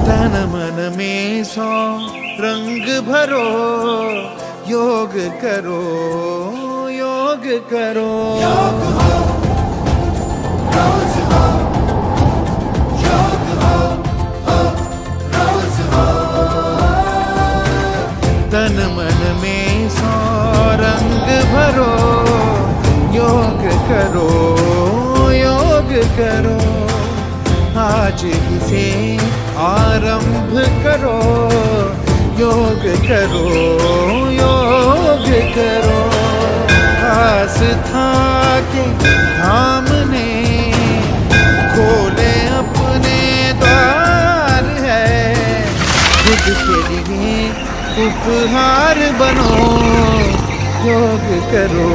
तन मन में सौ रंग भरो, योग करो, योग करो। योग हो, रोज हो, योग हो, रोज हो। तन मन में सौ रंग भरो, योग करो, योग करो। आज ही से आरंभ करो, योग करो, योग करो। आस्था के धाम ने खोले अपने द्वार है, खुद के लिए उपहार बनो, योग करो,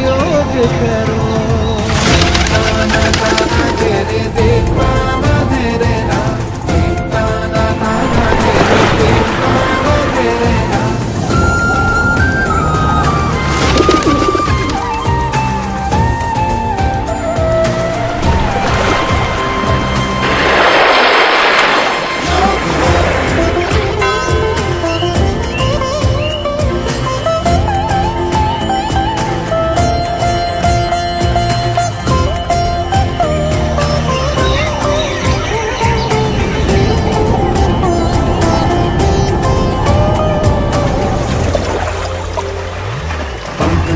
योग करो। ताना ताना तेरे देख पाना तेरे ना, ताना ताना तेरे देख पाना तेरे ना।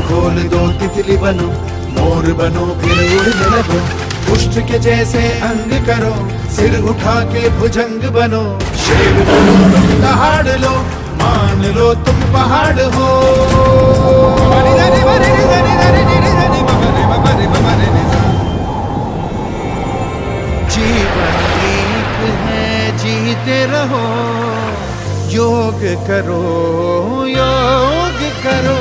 खोल दो तितली बनो, मोर बनो फिर उड़ने लगो। पुष्ट के जैसे अंग करो, सिर उठा के भुजंग बनो। शेर बनो तुम दहाड़ लो, मान लो तुम पहाड़ हो। जीवन एक है, जीते रहो, योग करो, योग करो।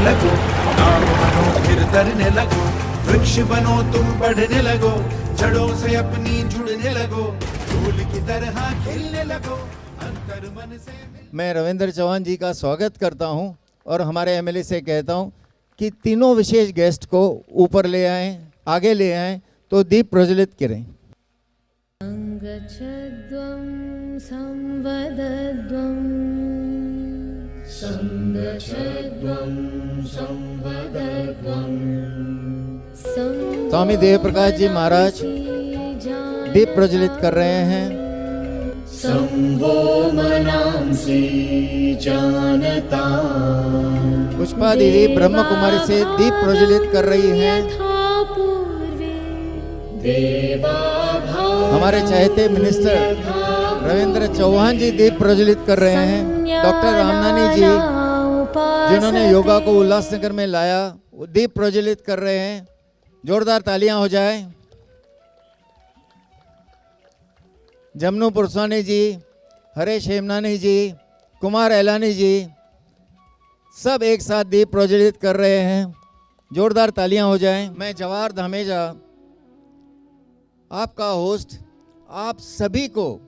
लगो, नाव बनो फिर तैरने लगो। वृक्ष बनो तुम बढ़ने लगो, जड़ों से अपनी जुड़ने लगो। फूल की तरह खिलने लगो, अंतर मन से। मैं रविंद्र चौहान जी का स्वागत करता हूं और हमारे एमएलए से कहता हूं कि तीनों विशेष गेस्ट को ऊपर ले आएं, आगे ले आएं तो दीप प्रज्वलित करें। संगच्छध्वं संवदध्वं, संगच्छध्वं संवदध्वं। स्वामी देव प्रकाश जी महाराज दीप प्रज्वलित कर रहे हैं। संवो मनांसि जानता, पुष्पा दीदी ब्रह्म कुमारी से दीप प्रज्वलित कर रही हैं। हमारे चाहते मिनिस्टर रविंद्र चौहान जी दीप प्रज्वलित कर रहे हैं। डॉक्टर रामनानी जी जिन्होंने योगा को उल्लासनगर में लाया, वो दीप प्रज्वलित कर रहे हैं। जोरदार तालियां हो जाए। जमनू पुरसानी जी, हरेश हेमनानी जी, कुमार एलानी जी सब एक साथ दीप प्रज्वलित कर रहे हैं। जोरदार तालियां हो जाएं। मैं जवाहर धामेजा आपका होस्ट आप सभी को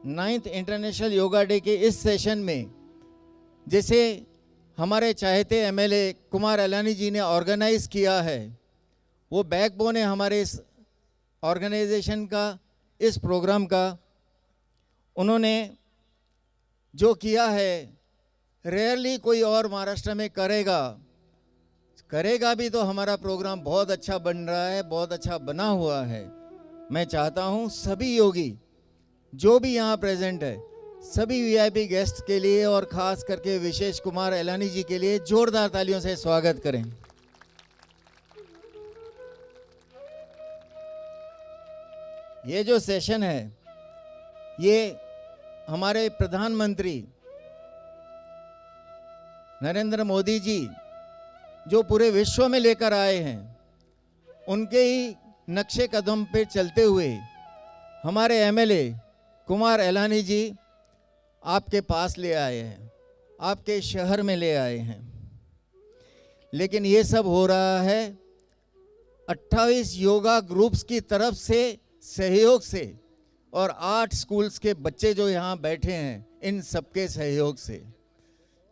9th इंटरनेशनल योगा डे के इस सेशन में, जैसे हमारे चाहते एमएलए कुमार एलानी जी ने ऑर्गेनाइज किया है, वो बैकबोन है हमारे इस ऑर्गेनाइजेशन का, इस प्रोग्राम का। उन्होंने जो किया है रेयरली कोई और महाराष्ट्र में करेगा भी तो हमारा प्रोग्राम बहुत अच्छा बन रहा है, बहुत अच्छा बना हुआ है। मैं चाहता हूँ सभी योगी जो भी यहाँ प्रेजेंट है सभी वीआईपी गेस्ट के लिए और खास करके विशेष कुमार एलानी जी के लिए जोरदार तालियों से स्वागत करें। ये जो सेशन है ये हमारे प्रधानमंत्री नरेंद्र मोदी जी जो पूरे विश्व में लेकर आए हैं, उनके ही नक्शे कदम पे चलते हुए हमारे एमएलए कुमार एलानी जी आपके पास ले आए हैं, आपके शहर में ले आए हैं। लेकिन ये सब हो रहा है 28 योगा ग्रुप्स की तरफ से सहयोग से और 8 स्कूल्स के बच्चे जो यहाँ बैठे हैं इन सबके सहयोग से।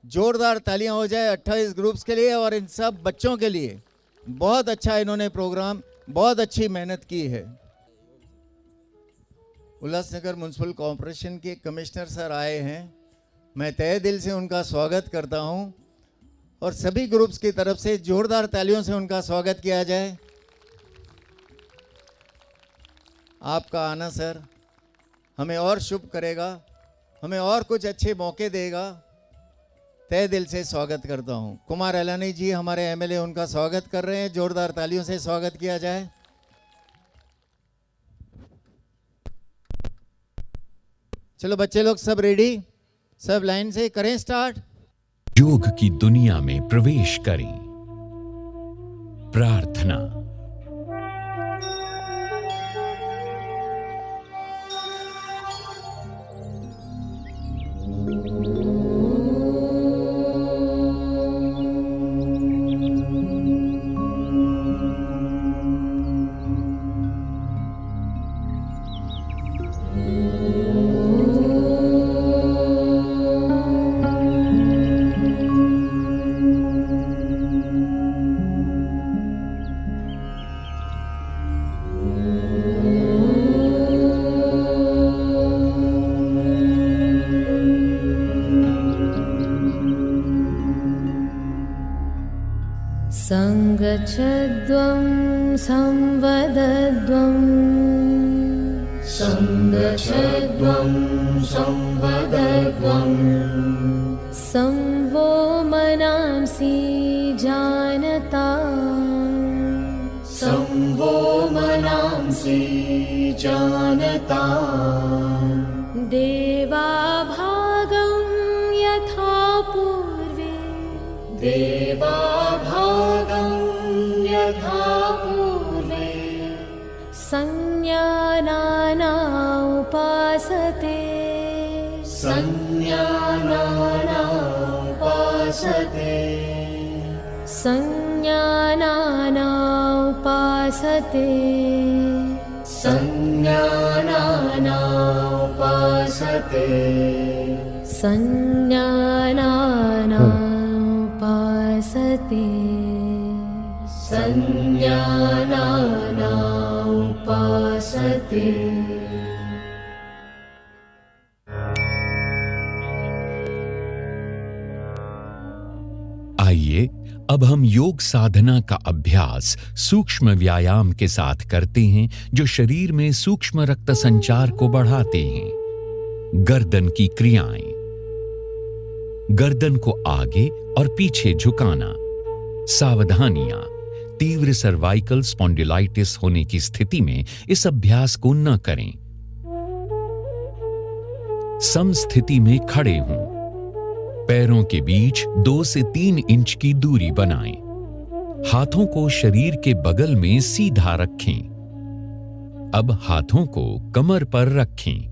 जोरदार तालियां हो जाए 28 ग्रुप्स के लिए और इन सब बच्चों के लिए। बहुत अच्छा इन्होंने प्रोग्राम, बहुत अच्छी मेहनत की है। उल्लासनगर म्युनिसिपल कॉरपोरेशन के कमिश्नर सर आए हैं, मैं तहे दिल से उनका स्वागत करता हूं और सभी ग्रुप्स की तरफ से जोरदार तालियों से उनका स्वागत किया जाए। आपका आना सर हमें और शुभ करेगा, हमें और कुछ अच्छे मौके देगा। तहे दिल से स्वागत करता हूं। कुमार एलानी जी हमारे एमएलए उनका स्वागत कर रहे हैं, जोरदार तालियों से स्वागत किया जाए। चलो बच्चे लोग सब रेडी, सब लाइन से करें स्टार्ट। योग की दुनिया में प्रवेश करें। प्रार्थना। सङ्गच्छध्वं संवदध्वं सङ्गच्छध्वं संवदध्वं संवो मनांसि जानता संवो मनांसि जानता देवाभागं यथा पूर्वे देवाभागं यथा पूर्वे संज्ञानाना उपासते संज्ञानाना उपासते संज्ञानाना उपासते संज्ञानाना उपासते संज्ञानाना उपासते संज्ञानाना उपासते। आइए अब हम योग साधना का अभ्यास सूक्ष्म व्यायाम के साथ करते हैं जो शरीर में सूक्ष्म रक्त संचार को बढ़ाते हैं। गर्दन की क्रियाएं। गर्दन को आगे और पीछे झुकाना। सावधानियां। तीव्र सर्वाइकल स्पॉन्डिलाइटिस होने की स्थिति में इस अभ्यास को न करें। समस्थिति में खड़े हों। पैरों के बीच 2 से 3 इंच की दूरी बनाएं। हाथों को शरीर के बगल में सीधा रखें। अब हाथों को कमर पर रखें।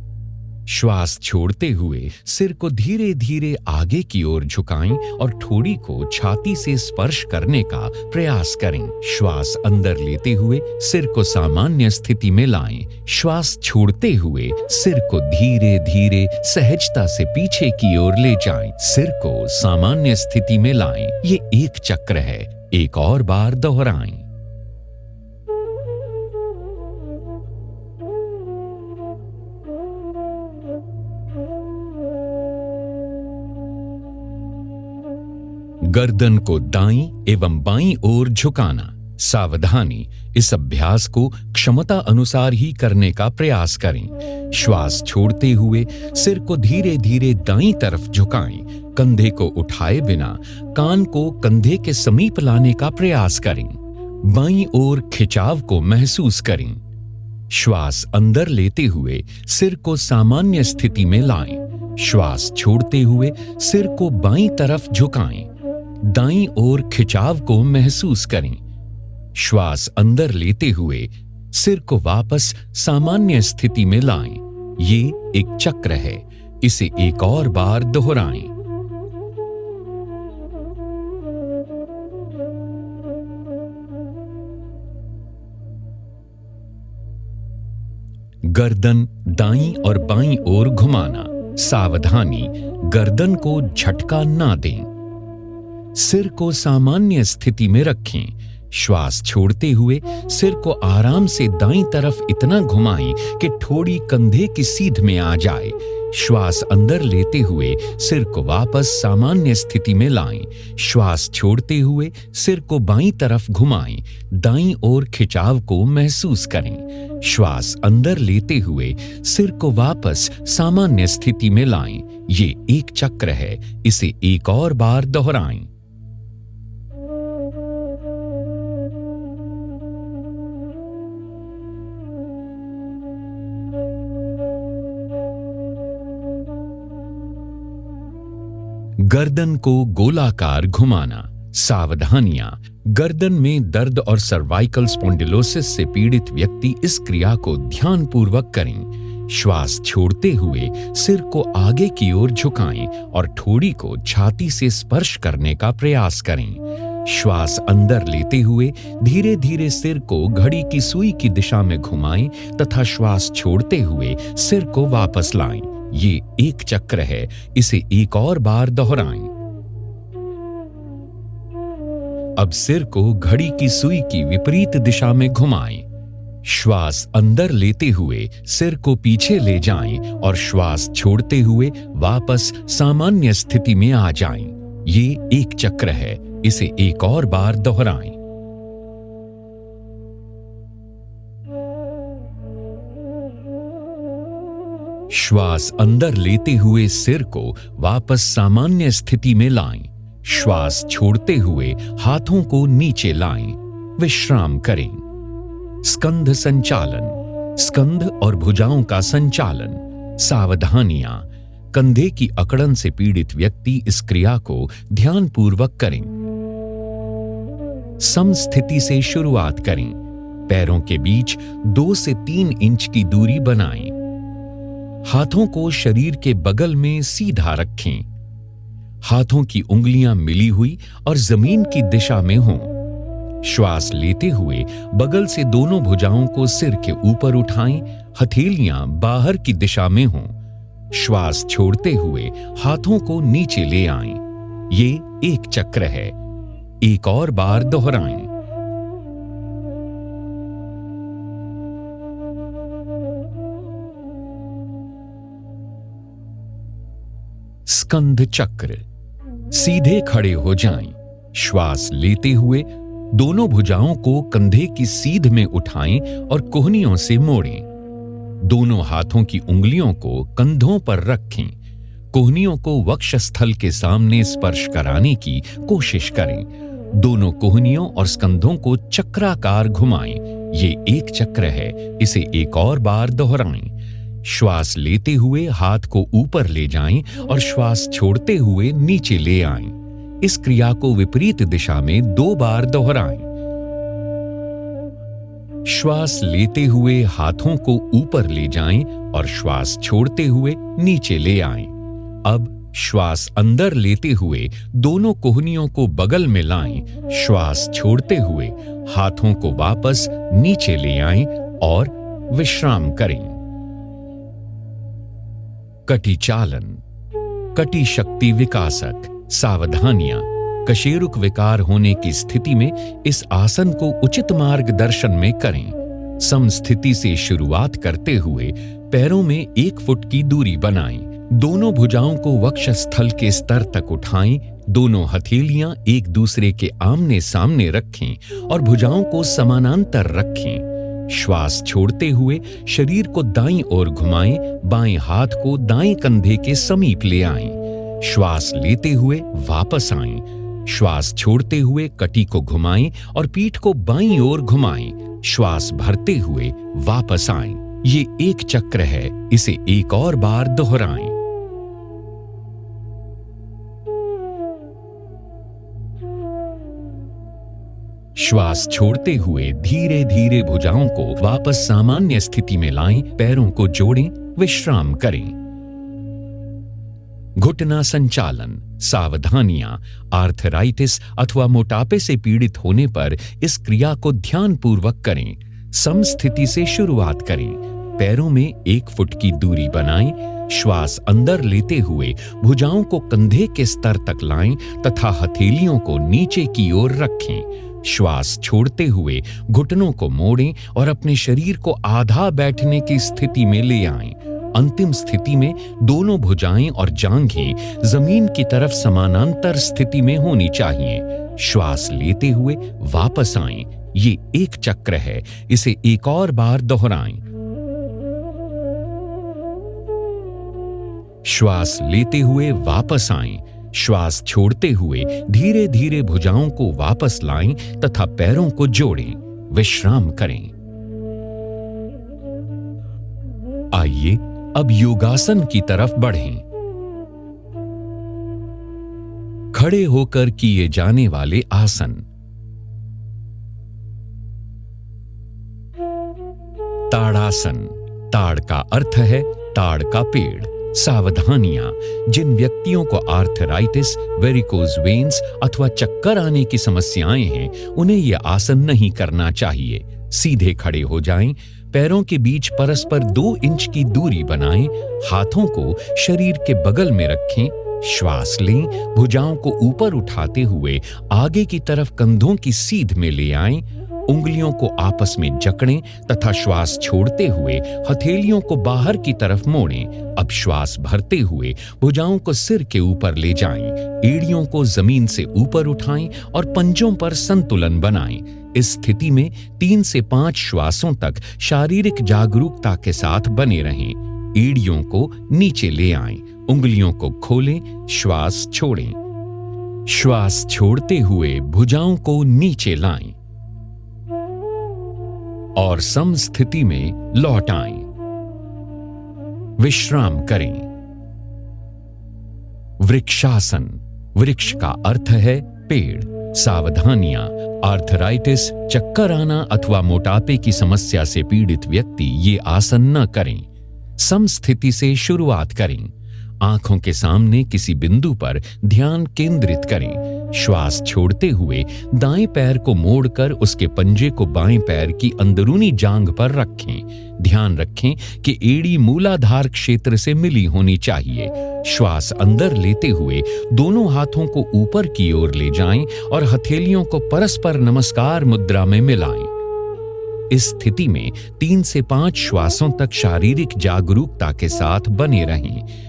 श्वास छोड़ते हुए सिर को धीरे धीरे आगे की ओर झुकाएं और ठोड़ी को छाती से स्पर्श करने का प्रयास करें। श्वास अंदर लेते हुए सिर को सामान्य स्थिति में लाएं। श्वास छोड़ते हुए सिर को धीरे धीरे सहजता से पीछे की ओर ले जाएं। सिर को सामान्य स्थिति में लाएं। ये एक चक्र है, एक और बार दोहराएं। गर्दन को दाईं एवं बाईं ओर झुकाना। सावधानी, इस अभ्यास को क्षमता अनुसार ही करने का प्रयास करें। श्वास छोड़ते हुए सिर को धीरे धीरे दाईं तरफ झुकाएं। कंधे को उठाए बिना कान को कंधे के समीप लाने का प्रयास करें। बाईं ओर खिंचाव को महसूस करें। श्वास अंदर लेते हुए सिर को सामान्य स्थिति में लाएं। श्वास छोड़ते हुए सिर को बाईं तरफ झुकाएं। दाईं ओर खिंचाव को महसूस करें। श्वास अंदर लेते हुए सिर को वापस सामान्य स्थिति में लाएं। ये एक चक्र है, इसे एक और बार दोहराएं। गर्दन दाईं और बाईं ओर घुमाना। सावधानी, गर्दन को झटका ना दें। सिर को सामान्य स्थिति में रखें। श्वास छोड़ते हुए सिर को आराम से दाईं तरफ इतना घुमाएं कि ठोड़ी कंधे की सीध में आ जाए। श्वास अंदर लेते हुए सिर को वापस सामान्य स्थिति में लाएं। श्वास छोड़ते हुए सिर को बाईं तरफ घुमाएं। दाईं ओर खिंचाव को महसूस करें। श्वास अंदर लेते हुए सिर को वापस सामान्य स्थिति में लाएं। ये एक चक्र है, इसे एक और बार दोहराएं। गर्दन को गोलाकार घुमाना। सावधानियां, गर्दन में दर्द और सर्वाइकल स्पॉन्डिलोसिस से पीड़ित व्यक्ति इस क्रिया को ध्यानपूर्वक करें। श्वास छोड़ते हुए सिर को आगे की ओर झुकाएं और ठोड़ी को छाती से स्पर्श करने का प्रयास करें। श्वास अंदर लेते हुए धीरे धीरे सिर को घड़ी की सुई की दिशा में घुमाएं तथा श्वास छोड़ते हुए सिर को वापस लाएं। ये एक चक्र है, इसे एक और बार दोहराएं। अब सिर को घड़ी की सुई की विपरीत दिशा में घुमाएं। श्वास अंदर लेते हुए सिर को पीछे ले जाएं और श्वास छोड़ते हुए वापस सामान्य स्थिति में आ जाएं। ये एक चक्र है, इसे एक और बार दोहराएं। श्वास अंदर लेते हुए सिर को वापस सामान्य स्थिति में लाएं। श्वास छोड़ते हुए हाथों को नीचे लाएं। विश्राम करें। स्कंध संचालन, स्कंध और भुजाओं का संचालन। सावधानियां, कंधे की अकड़न से पीड़ित व्यक्ति इस क्रिया को ध्यानपूर्वक करें। समस्थिति से शुरुआत करें। पैरों के बीच 2 से 3 इंच की दूरी बनाएं। हाथों को शरीर के बगल में सीधा रखें। हाथों की उंगलियां मिली हुई और जमीन की दिशा में हों। श्वास लेते हुए बगल से दोनों भुजाओं को सिर के ऊपर उठाएं। हथेलियां बाहर की दिशा में हों। श्वास छोड़ते हुए हाथों को नीचे ले आएं। ये एक चक्र है, एक और बार दोहराएं। स्कंध चक्र। सीधे खड़े हो जाएं। श्वास लेते हुए दोनों भुजाओं को कंधे की सीध में उठाएं और कोहनियों से मोड़ें। दोनों हाथों की उंगलियों को कंधों पर रखें। कोहनियों को वक्षस्थल के सामने स्पर्श कराने की कोशिश करें। दोनों कोहनियों और स्कंधों को चक्राकार घुमाएं। ये एक चक्र है, इसे एक और बार दोहराएं। श्वास लेते हुए हाथ को ऊपर ले जाएं और श्वास छोड़ते हुए नीचे ले आएं। इस क्रिया को विपरीत दिशा में 2 बार दोहराएं। श्वास लेते हुए हाथों को ऊपर ले जाएं और श्वास छोड़ते हुए नीचे ले आएं। अब श्वास अंदर लेते हुए दोनों कोहनियों को बगल में लाएं। श्वास छोड़ते हुए हाथों को वापस नीचे ले आएं और विश्राम करें। कटी चालन, कटी शक्ति विकासक। सावधानियां, कशेरुक विकार होने की स्थिति में इस आसन को उचित मार्गदर्शन में करें। समस्थिति से शुरुआत करते हुए पैरों में 1 फुट की दूरी बनाएं। दोनों भुजाओं को वक्षस्थल के स्तर तक उठाएं, दोनों हथेलियां एक दूसरे के आमने सामने रखें और भुजाओं को समानांतर रखें। श्वास छोड़ते हुए शरीर को दाईं ओर घुमाएं, बाएं हाथ को दाएं कंधे के समीप ले आएं। श्वास लेते हुए वापस आएं। श्वास छोड़ते हुए कटी को घुमाएं और पीठ को बाईं ओर घुमाएं। श्वास भरते हुए वापस आएं। ये एक चक्र है, इसे एक और बार दोहराएं। श्वास छोड़ते हुए धीरे धीरे भुजाओं को वापस सामान्य स्थिति में लाएं, पैरों को जोड़ें, विश्राम करें। घुटना संचालन, सावधानियां, आर्थराइटिस अथवा मोटापे से पीड़ित होने पर इस क्रिया को ध्यानपूर्वक करें। समस्थिति से शुरुआत करें। पैरों में 1 फुट की दूरी बनाएं। श्वास अंदर लेते हुए भुजाओं को कंधे के स्तर तक लाएं तथा हथेलियों को नीचे की ओर रखें। श्वास छोड़ते हुए घुटनों को मोड़ें और अपने शरीर को आधा बैठने की स्थिति में ले आएं। अंतिम स्थिति में दोनों भुजाएं और जांघें जमीन की तरफ समानांतर स्थिति में होनी चाहिए। श्वास लेते हुए वापस आएं। ये एक चक्र है, इसे एक और बार दोहराएं। श्वास लेते हुए वापस आएं। श्वास छोड़ते हुए धीरे धीरे भुजाओं को वापस लाएं तथा पैरों को जोड़ें, विश्राम करें। आइए अब योगासन की तरफ बढ़ें। खड़े होकर किए जाने वाले आसन। ताड़ासन। ताड़ का अर्थ है ताड़ का पेड़। सावधानियां, जिन व्यक्तियों को आर्थराइटिस, वेरिकोज वेन्स अथवा चक्कर आने की समस्याएं हैं, उन्हें यह आसन नहीं करना चाहिए। सीधे खड़े हो जाएं, पैरों के बीच परस्पर 2 इंच की दूरी बनाएं, हाथों को शरीर के बगल में रखें। श्वास लें, भुजाओं को ऊपर उठाते हुए आगे की तरफ कंधों की सीध में ले आएं। उंगलियों को आपस में जकड़ें तथा श्वास छोड़ते हुए हथेलियों को बाहर की तरफ मोड़ें। अब श्वास भरते हुए भुजाओं को सिर के ऊपर ले जाएं, एड़ियों को जमीन से ऊपर उठाएं और पंजों पर संतुलन बनाएं। इस स्थिति में 3 से 5 श्वासों तक शारीरिक जागरूकता के साथ बने रहें। एड़ियों को नीचे ले आएं, उंगलियों को खोलें, श्वास छोड़ें। श्वास छोड़ते हुए भुजाओं को नीचे लाएं और समस्थिति में लौट आएं। विश्राम करें। वृक्षासन। वृक्ष का अर्थ है पेड़। सावधानियां, आर्थराइटिस, चक्कर आना अथवा मोटापे की समस्या से पीड़ित व्यक्ति ये आसन न करें। समस्थिति से शुरुआत करें। आंखों के सामने किसी बिंदु पर ध्यान केंद्रित करें। श्वास छोड़ते हुए दाएं पैर को मोड़कर उसके पंजे को बाएं पैर की अंदरूनी जांघ पर रखें। ध्यान रखें कि एड़ी मूलाधार क्षेत्र से मिली होनी चाहिए। श्वास अंदर लेते हुए दोनों हाथों को ऊपर की ओर ले जाएं और हथेलियों को परस्पर नमस्कार मुद्रा में मिलाएं। इस स्थिति में 3 से 5 श्वासों तक शारीरिक जागरूकता के साथ बने रहें।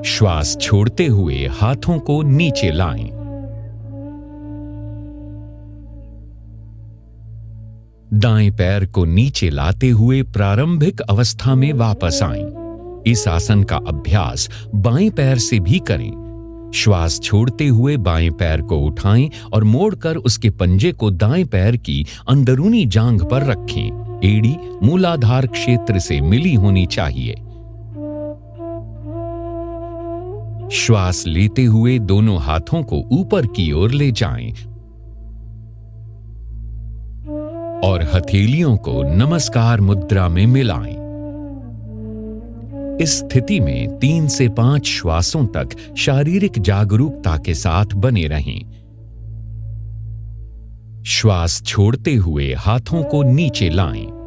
श्वास छोड़ते हुए हाथों को नीचे लाएं। दाएं पैर को नीचे लाते हुए प्रारंभिक अवस्था में वापस आएं। इस आसन का अभ्यास बाएं पैर से भी करें। श्वास छोड़ते हुए बाएं पैर को उठाएं और मोड़कर उसके पंजे को दाएं पैर की अंदरूनी जांघ पर रखें। एड़ी मूलाधार क्षेत्र से मिली होनी चाहिए। श्वास लेते हुए दोनों हाथों को ऊपर की ओर ले जाएं और हथेलियों को नमस्कार मुद्रा में मिलाएं। इस स्थिति में 3 से 5 श्वासों तक शारीरिक जागरूकता के साथ बने रहें। श्वास छोड़ते हुए हाथों को नीचे लाएं।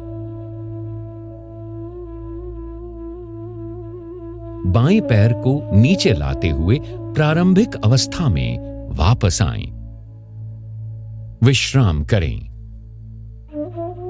बाएं पैर को नीचे लाते हुए प्रारंभिक अवस्था में वापस आएं। विश्राम करें।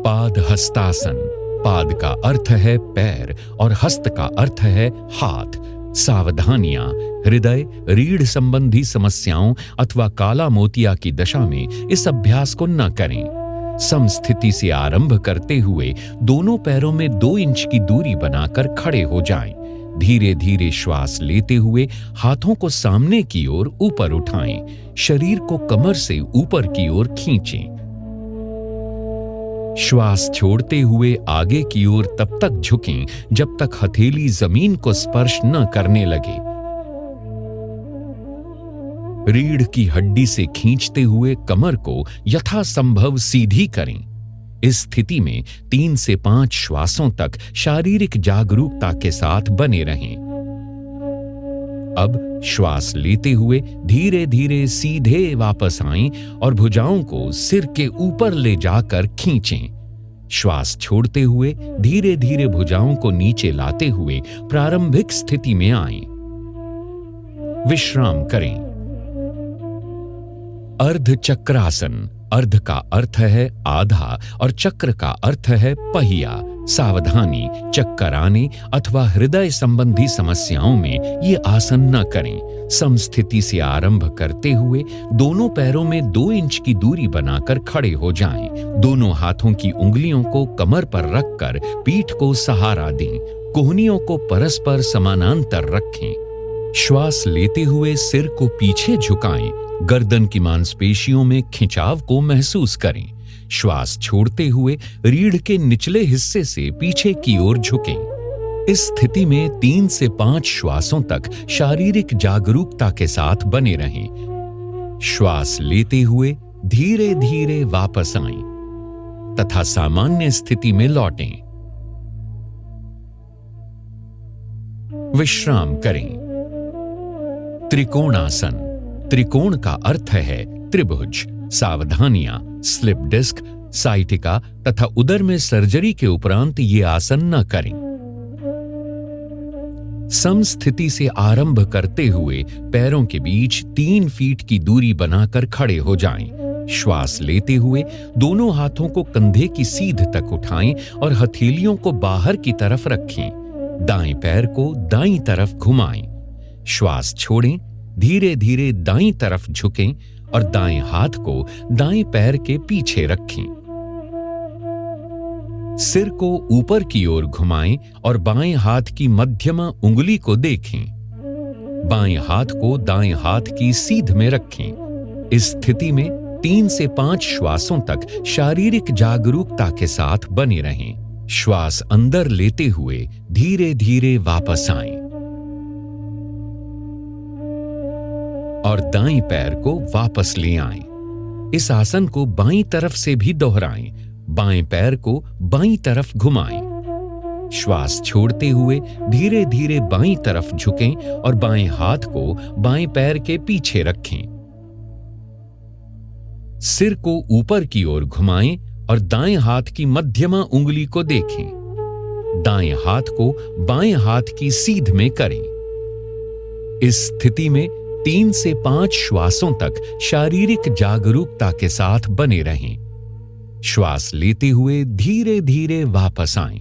पाद हस्तासन। पाद का अर्थ है पैर और हस्त का अर्थ है हाथ। सावधानियां हृदय रीढ़ संबंधी समस्याओं अथवा काला मोतिया की दशा में इस अभ्यास को न करें। समस्थिति से आरंभ करते हुए दोनों पैरों में 2 इंच की दूरी बनाकर खड़े हो जाएं। धीरे धीरे श्वास लेते हुए हाथों को सामने की ओर ऊपर उठाएं। शरीर को कमर से ऊपर की ओर खींचें। श्वास छोड़ते हुए आगे की ओर तब तक झुकें जब तक हथेली जमीन को स्पर्श न करने लगे। रीढ़ की हड्डी से खींचते हुए कमर को यथासंभव सीधी करें। इस स्थिति में 3 से 5 श्वासों तक शारीरिक जागरूकता के साथ बने रहें। अब श्वास लेते हुए धीरे धीरे सीधे वापस आएं और भुजाओं को सिर के ऊपर ले जाकर खींचें। श्वास छोड़ते हुए धीरे धीरे भुजाओं को नीचे लाते हुए प्रारंभिक स्थिति में आएं। विश्राम करें। अर्ध चक्रासन। अर्ध का अर्थ है आधा और चक्र का अर्थ है पहिया। सावधानी, चक्कर आने अथवा हृदय संबंधी समस्याओं में ये आसन न करें। समस्थिति से आरंभ करते हुए दोनों पैरों में 2 इंच की दूरी बनाकर खड़े हो जाएं। दोनों हाथों की उंगलियों को कमर पर रखकर पीठ को सहारा दें। कोहनियों को परस्पर समानांतर रखें। श्वास लेते हुए सिर को पीछे झुकाएं। गर्दन की मांसपेशियों में खिंचाव को महसूस करें। श्वास छोड़ते हुए रीढ़ के निचले हिस्से से पीछे की ओर झुकें। इस स्थिति में 3 से 5 श्वासों तक शारीरिक जागरूकता के साथ बने रहें। श्वास लेते हुए धीरे धीरे वापस आएं तथा सामान्य स्थिति में लौटें। विश्राम करें। त्रिकोणासन। त्रिकोण का अर्थ है त्रिभुज। सावधानियां स्लिप डिस्क, साइटिका तथा उदर में सर्जरी के उपरांत ये आसन न करें। समस्थिति से आरंभ करते हुए पैरों के बीच 3 फीट की दूरी बनाकर खड़े हो जाएं। श्वास लेते हुए दोनों हाथों को कंधे की सीध तक उठाएं और हथेलियों को बाहर की तरफ रखें। दाएं पैर को दाईं तरफ घुमाएं। श्वास छोड़ें। धीरे धीरे दाईं तरफ झुकें और दाएं हाथ को दाएं पैर के पीछे रखें। सिर को ऊपर की ओर घुमाएं और बाएं हाथ की मध्यमा उंगली को देखें। बाएं हाथ को दाएं हाथ की सीध में रखें। इस स्थिति में 3 से 5 श्वासों तक शारीरिक जागरूकता के साथ बने रहें। श्वास अंदर लेते हुए धीरे धीरे वापस आएं और दाईं पैर को वापस ले आएं। इस आसन को बाईं तरफ से भी दोहराएं। बाएं पैर को बाईं तरफ घुमाएं। श्वास छोड़ते हुए धीरे धीरे बाईं तरफ झुकें और बाएं हाथ को बाएं पैर के पीछे रखें। सिर को ऊपर की ओर घुमाएं और दाएं हाथ की मध्यमा उंगली को देखें। दाएं हाथ को बाएं हाथ की सीध में करें। इस स्थिति में 3 से 5 श्वासों तक शारीरिक जागरूकता के साथ बने रहें। श्वास लेते हुए धीरे धीरे वापस आएं।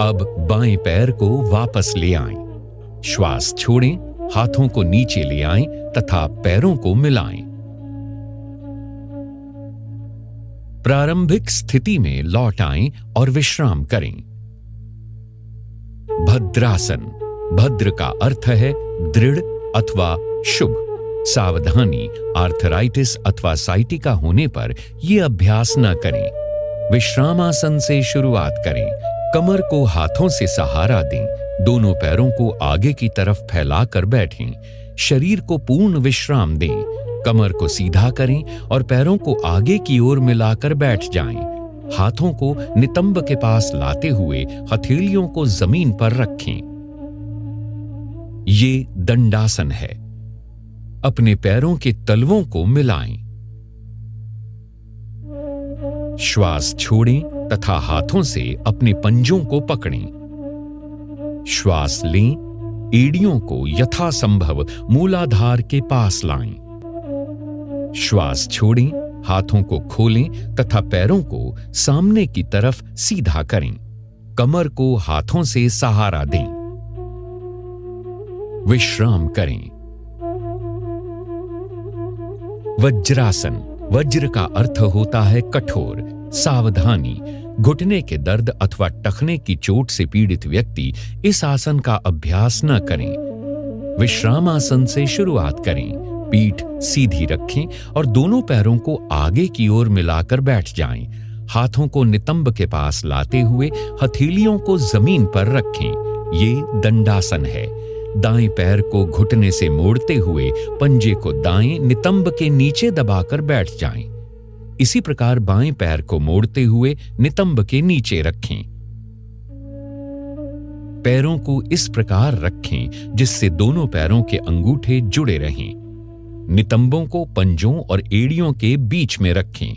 अब बाएं पैर को वापस ले आएं। श्वास छोड़ें, हाथों को नीचे ले आएं तथा पैरों को मिलाएं। प्रारंभिक स्थिति में लौट आएं और विश्राम करें। भद्रासन। भद्र का अर्थ है दृढ़ अथवा शुभ। सावधानी, आर्थराइटिस अथवा साइटिका होने पर यह अभ्यास न करें। विश्रामासन से शुरुआत करें। कमर को हाथों से सहारा दें। दोनों पैरों को आगे की तरफ फैलाकर बैठें। शरीर को पूर्ण विश्राम दें। कमर को सीधा करें और पैरों को आगे की ओर मिलाकर बैठ जाएं। हाथों को नितंब के पास लाते हुए हथेलियों को जमीन पर रखें। ये दंडासन है। अपने पैरों के तलवों को मिलाएं। श्वास छोड़ें तथा हाथों से अपने पंजों को पकड़ें। श्वास लें। एड़ियों को यथासंभव मूलाधार के पास लाएं। श्वास छोड़ें। हाथों को खोलें तथा पैरों को सामने की तरफ सीधा करें। कमर को हाथों से सहारा दें। विश्राम करें। वज्रासन। वज्र का अर्थ होता है कठोर, सावधानी। घुटने के दर्द अथवा टखने की चोट से पीड़ित व्यक्ति इस आसन का अभ्यास न करें। विश्राम आसन से शुरुआत करें। पीठ सीधी रखें और दोनों पैरों को आगे की ओर मिलाकर बैठ जाएं। हाथों को नितंब के पास लाते हुए हथेलियों को जमीन पर रखें। ये दंडासन है। दाएं पैर को घुटने से मोड़ते हुए पंजे को दाएं नितंब के नीचे दबाकर बैठ जाएं। इसी प्रकार बाएं पैर को मोड़ते हुए नितंब के नीचे रखें। पैरों को इस प्रकार रखें जिससे दोनों पैरों के अंगूठे जुड़े रहें। नितंबों को पंजों और एड़ियों के बीच में रखें।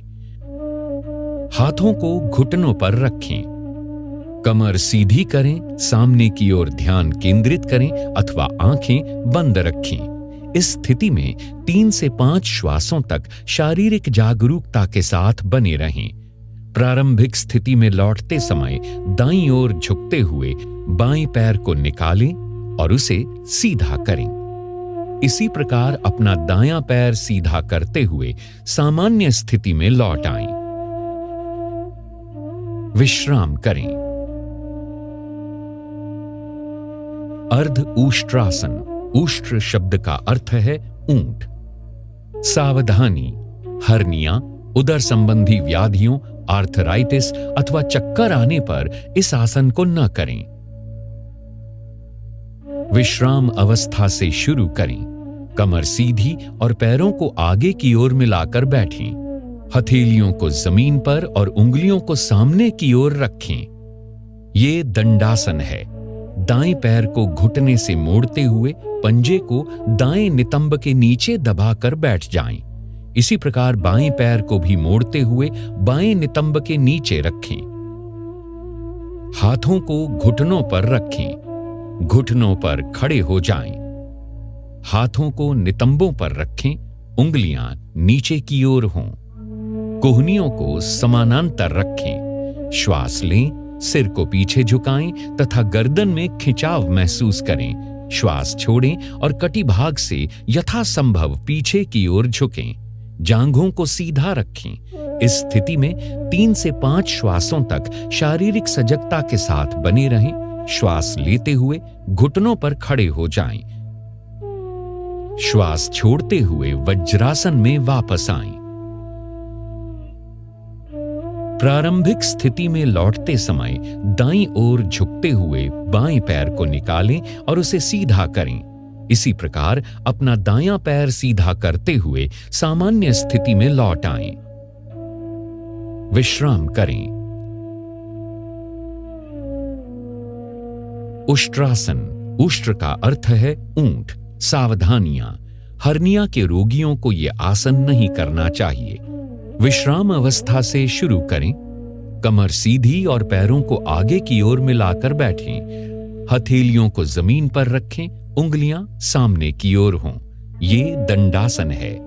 हाथों को घुटनों पर रखें। कमर सीधी करें, सामने की ओर ध्यान केंद्रित करें अथवा आंखें बंद रखें। इस स्थिति में 3 से 5 श्वासों तक शारीरिक जागरूकता के साथ बने रहें। प्रारंभिक स्थिति में लौटते समय दाईं ओर झुकते हुए बाएं पैर को निकालें और उसे सीधा करें। इसी प्रकार अपना दायां पैर सीधा करते हुए सामान्य स्थिति में लौट आएं। विश्राम करें। अर्ध उष्ट्रासन। उष्ट्र शब्द का अर्थ है ऊंट। सावधानी। हर्निया, उदर संबंधी व्याधियों, आर्थराइटिस अथवा चक्कर आने पर इस आसन को न करें। विश्राम अवस्था से शुरू करें। कमर सीधी और पैरों को आगे की ओर मिलाकर बैठें। हथेलियों को जमीन पर और उंगलियों को सामने की ओर रखें। ये दंडासन है। दाएं पैर को घुटने से मोड़ते हुए पंजे को दाएं नितंब के नीचे दबाकर बैठ जाएं। इसी प्रकार बाएं पैर को भी मोड़ते हुए बाएं नितंब के नीचे रखें। हाथों को घुटनों पर रखें। घुटनों पर खड़े हो जाएं। हाथों को नितंबों पर रखें। उंगलियां नीचे की ओर हों। कोहनियों को समानांतर रखें। श्वास लें। सिर को पीछे झुकाएं तथा गर्दन में खिंचाव महसूस करें। श्वास छोड़ें और कटिभाग से यथासंभव पीछे की ओर झुकें। जांघों को सीधा रखें। इस स्थिति में 3 से 5 श्वासों तक शारीरिक सजगता के साथ बने रहें। श्वास लेते हुए घुटनों पर खड़े हो जाएं। श्वास छोड़ते हुए वज्रासन में वापस आएं। प्रारंभिक स्थिति में लौटते समय दाईं ओर झुकते हुए बाएं पैर को निकालें और उसे सीधा करें। इसी प्रकार अपना दायां पैर सीधा करते हुए सामान्य स्थिति में लौट आएं। विश्राम करें। उष्ट्रासन। उष्ट्र का अर्थ है ऊंट, सावधानियां। हर्निया के रोगियों को यह आसन नहीं करना चाहिए। विश्राम अवस्था से शुरू करें। कमर सीधी और पैरों को आगे की ओर मिलाकर बैठें। हथेलियों को जमीन पर रखें। उंगलियां सामने की ओर हों। ये दंडासन है।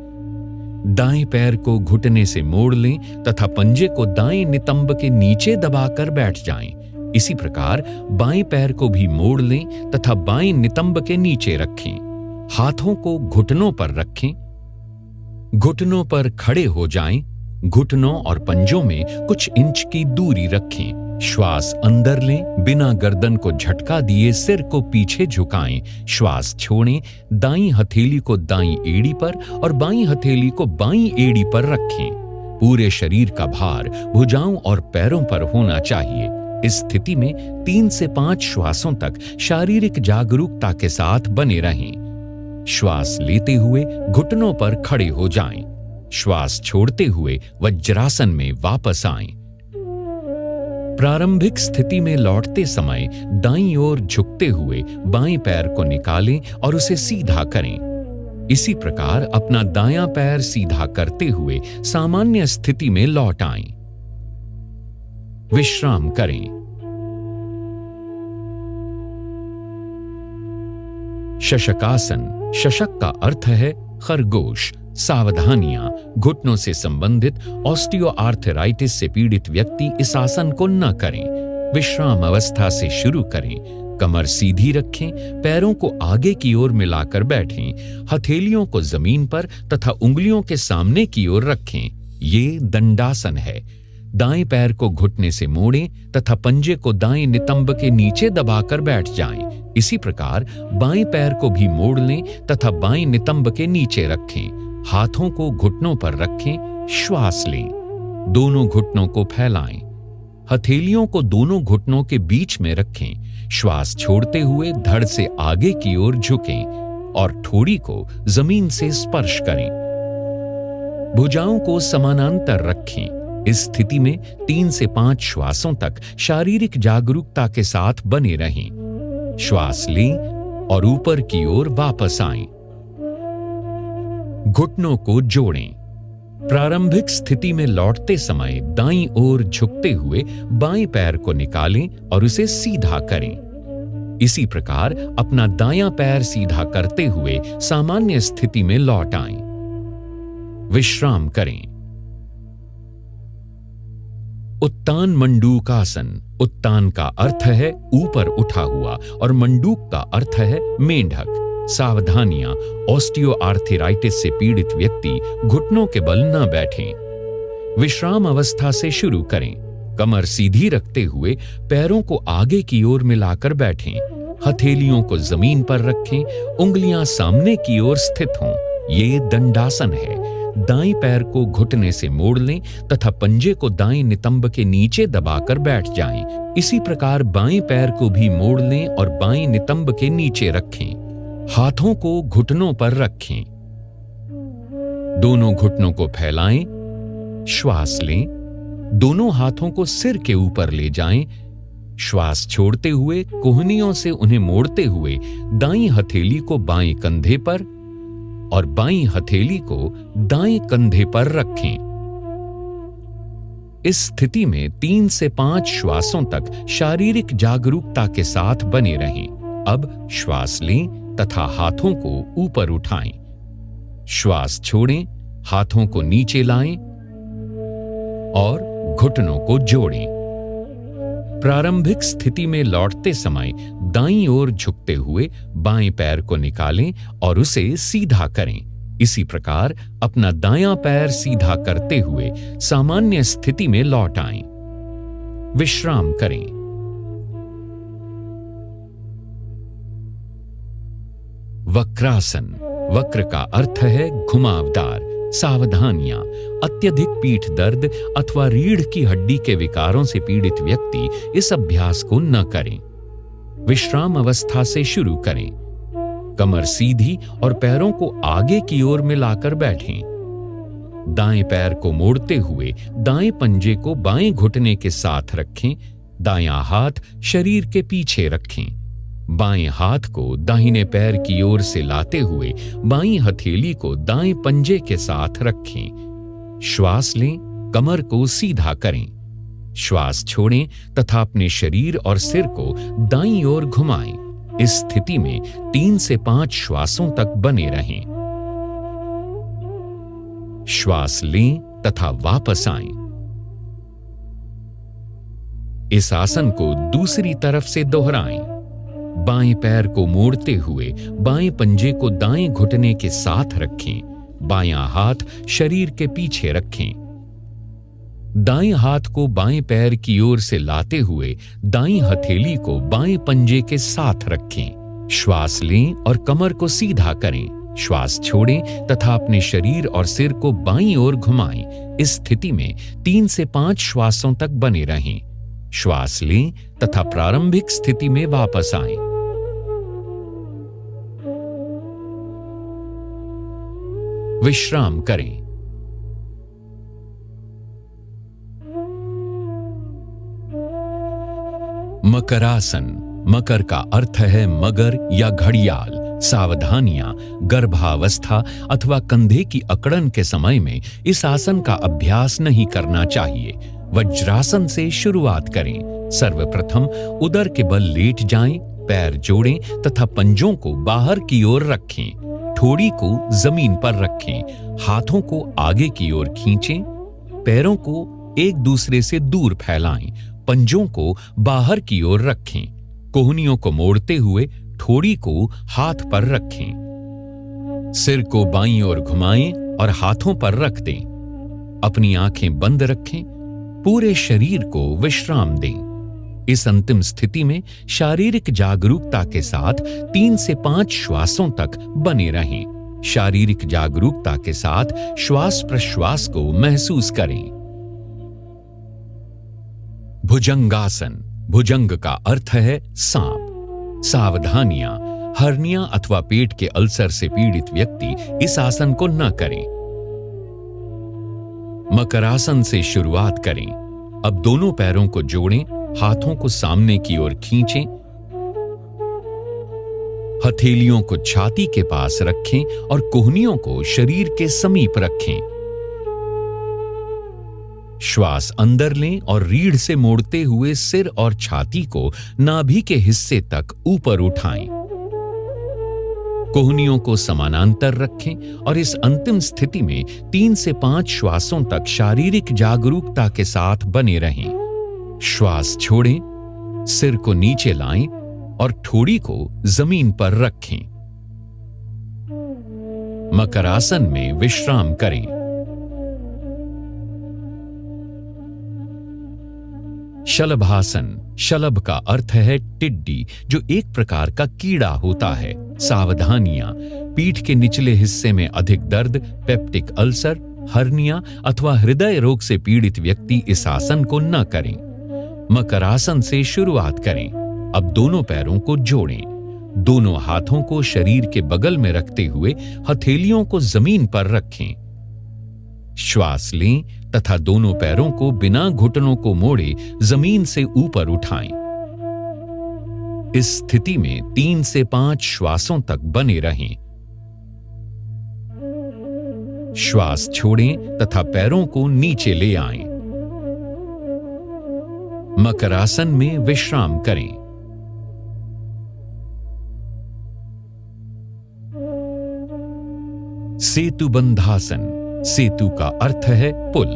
दाएं पैर को घुटने से मोड़ लें तथा पंजे को दाएं नितंब के नीचे दबाकर बैठ जाएं। इसी प्रकार बाएं पैर को भी मोड़ लें तथा बाएं नितंब के नीचे रखें। हाथों को घुटनों पर रखें। घुटनों पर खड़े हो जाएं। घुटनों और पंजों में कुछ इंच की दूरी रखें। श्वास अंदर लें। बिना गर्दन को झटका दिए सिर को पीछे झुकाएं। श्वास छोड़ें। दाईं हथेली को दाईं एड़ी पर और बाईं हथेली को बाईं एड़ी पर रखें। पूरे शरीर का भार भुजाओं और पैरों पर होना चाहिए। इस स्थिति में 3 से 5 श्वासों तक शारीरिक जागरूकता के साथ बने रहें। श्वास लेते हुए घुटनों पर खड़े हो जाएं। श्वास छोड़ते हुए वज्रासन में वापस आएं। प्रारंभिक स्थिति में लौटते समय दाईं ओर झुकते हुए बाएं पैर को निकालें और उसे सीधा करें। इसी प्रकार अपना दायां पैर सीधा करते हुए सामान्य स्थिति में लौट आएं। विश्राम करें। शशकासन। शशक का अर्थ है खरगोश, सावधानियां, घुटनों से संबंधित ऑस्टियोआर्थराइटिस से पीड़ित व्यक्ति इस आसन को न करें। विश्राम अवस्था से शुरू करें। कमर सीधी रखें, पैरों को आगे की ओर मिलाकर बैठें, हथेलियों को जमीन पर तथा उंगलियों के सामने की ओर रखें। ये दंडासन है। दाएं पैर को घुटने से मोड़ें तथा पंजे को दाएं नितंब के नीचे दबाकर बैठ जाएं। इसी प्रकार बाएं पैर को भी मोड़ लें तथा बाएं नितंब के नीचे रखें। हाथों को घुटनों पर रखें। श्वास लें। दोनों घुटनों को फैलाएं। हथेलियों को दोनों घुटनों के बीच में रखें। श्वास छोड़ते हुए धड़ से आगे की ओर झुकें और ठोड़ी को जमीन से स्पर्श करें। भुजाओं को समानांतर रखें। इस स्थिति में 3 से 5 श्वासों तक शारीरिक जागरूकता के साथ बने रहें। श्वास लें और ऊपर की ओर वापस आएं। घुटनों को जोड़ें। प्रारंभिक स्थिति में लौटते समय दाईं ओर झुकते हुए बाएं पैर को निकालें और उसे सीधा करें। इसी प्रकार अपना दायां पैर सीधा करते हुए सामान्य स्थिति में लौट आएं। विश्राम करें। उत्तान मंडूकासन। उत्तान का अर्थ है ऊपर उठा हुआ और मंडूक का अर्थ है मेंढक। सावधानियां, ऑस्टियोआर्थराइटिस से पीड़ित व्यक्ति घुटनों के बल न बैठें। विश्राम अवस्था से शुरू करें। कमर सीधी रखते हुए पैरों को आगे की ओर मिलाकर बैठें। हथेलियों को जमीन पर रखें। उंगलियां सामने की ओर स्थित हों। ये दंडासन है। दाएं पैर को घुटने से मोड़ लें तथा पंजे को दाएं नितंब के नीचे दबाकर बैठ जाएं। इसी प्रकार बाएं पैर को भी मोड़ लें और बाएं नितंब के नीचे रखें। हाथों को घुटनों पर रखें। दोनों घुटनों को फैलाएं। श्वास लें। दोनों हाथों को सिर के ऊपर ले जाएं। श्वास छोड़ते हुए कोहनियों से उन्हें मोड़ते हुए दाईं हथेली को बाएं कंधे पर और बाईं हथेली को दाएं कंधे पर रखें। इस स्थिति में 3 से 5 श्वासों तक शारीरिक जागरूकता के साथ बने रहें। अब श्वास लें तथा हाथों को ऊपर उठाएं। श्वास छोड़ें, हाथों को नीचे लाएं और घुटनों को जोड़ें। प्रारंभिक स्थिति में लौटते समय दाईं ओर झुकते हुए बाएं पैर को निकालें और उसे सीधा करें। इसी प्रकार अपना दायां पैर सीधा करते हुए सामान्य स्थिति में लौट आएं। विश्राम करें। वक्रासन। वक्र का अर्थ है घुमावदार। सावधानियां, अत्यधिक पीठ दर्द अथवा रीढ़ की हड्डी के विकारों से पीड़ित व्यक्ति इस अभ्यास को न करें। विश्राम अवस्था से शुरू करें। कमर सीधी और पैरों को आगे की ओर मिलाकर बैठें। दाएं पैर को मोड़ते हुए दाएं पंजे को बाएं घुटने के साथ रखें। दायां हाथ शरीर के पीछे रखें। बाएं हाथ को दाहिने पैर की ओर से लाते हुए बाईं हथेली को दाएं पंजे के साथ रखें। श्वास लें, कमर को सीधा करें। श्वास छोड़ें तथा अपने शरीर और सिर को दाईं ओर घुमाएं। इस स्थिति में 3 से 5 श्वासों तक बने रहें। श्वास लें तथा वापस आएं। इस आसन को दूसरी तरफ से दोहराएं। बाएं पैर को मोड़ते हुए बाएं पंजे को दाएं घुटने के साथ रखें। बायां हाथ शरीर के पीछे रखें। दाएं हाथ को बाएं पैर की ओर से लाते हुए दाईं हथेली को बाएं पंजे के साथ रखें। श्वास लें और कमर को सीधा करें। श्वास छोड़ें तथा अपने शरीर और सिर को बाईं ओर घुमाएं। इस स्थिति में 3 से 5 श्वासों तक बने रहें। श्वास लें तथा प्रारंभिक स्थिति में वापस आएं। विश्राम करें। मकरासन। मकर का अर्थ है मगर या घड़ियाल। सावधानियां, गर्भावस्था अथवा कंधे की अकड़न के समय में इस आसन का अभ्यास नहीं करना चाहिए। वज्रासन से शुरुआत करें। सर्वप्रथम उदर के बल लेट जाएं, पैर जोड़ें तथा पंजों को बाहर की ओर रखें। ठोड़ी को जमीन पर रखें, हाथों को आगे की ओर खींचें, पैरों को एक दूसरे से दूर फैलाएं, पंजों को बाहर की ओर रखें, कोहनियों को मोड़ते हुए ठोड़ी को हाथ पर रखें, सिर को बाईं ओर घुमाएं और हाथों पर रख दें, अपनी आंखें बंद रखें, पूरे शरीर को विश्राम दें। इस अंतिम स्थिति में शारीरिक जागरूकता के साथ 3 से 5 श्वासों तक बने रहें। शारीरिक जागरूकता के साथ श्वास प्रश्वास को महसूस करें। भुजंगासन। भुजंग का अर्थ है सांप। सावधानियां, हर्निया अथवा पेट के अल्सर से पीड़ित व्यक्ति इस आसन को न करें। मकरासन से शुरुआत करें। अब दोनों पैरों को जोड़ें, हाथों को सामने की ओर खींचें, हथेलियों को छाती के पास रखें और कोहनियों को शरीर के समीप रखें। श्वास अंदर लें और रीढ़ से मोड़ते हुए सिर और छाती को नाभि के हिस्से तक ऊपर उठाएं। कोहनियों को समानांतर रखें और इस अंतिम स्थिति में 3 से 5 श्वासों तक शारीरिक जागरूकता के साथ बने रहें। श्वास छोड़ें, सिर को नीचे लाएं और ठोड़ी को जमीन पर रखें। मकरासन में विश्राम करें। शलभासन। शलभ का अर्थ है टिड्डी, जो एक प्रकार का कीड़ा होता है। सावधानियां, पीठ के निचले हिस्से में अधिक दर्द, पेप्टिक अल्सर, हर्निया अथवा हृदय रोग से पीड़ित व्यक्ति इस आसन को न करें। मकरासन से शुरुआत करें। अब दोनों पैरों को जोड़ें, दोनों हाथों को शरीर के बगल में रखते हुए हथेलियों को जमीन पर रखें। श्वास लें तथा दोनों पैरों को बिना घुटनों को मोड़े जमीन से ऊपर उठाएं। इस स्थिति में 3 से 5 श्वासों तक बने रहें। श्वास छोड़ें तथा पैरों को नीचे ले आएं। मकरासन में विश्राम करें। सेतुबंधासन। सेतु का अर्थ है पुल।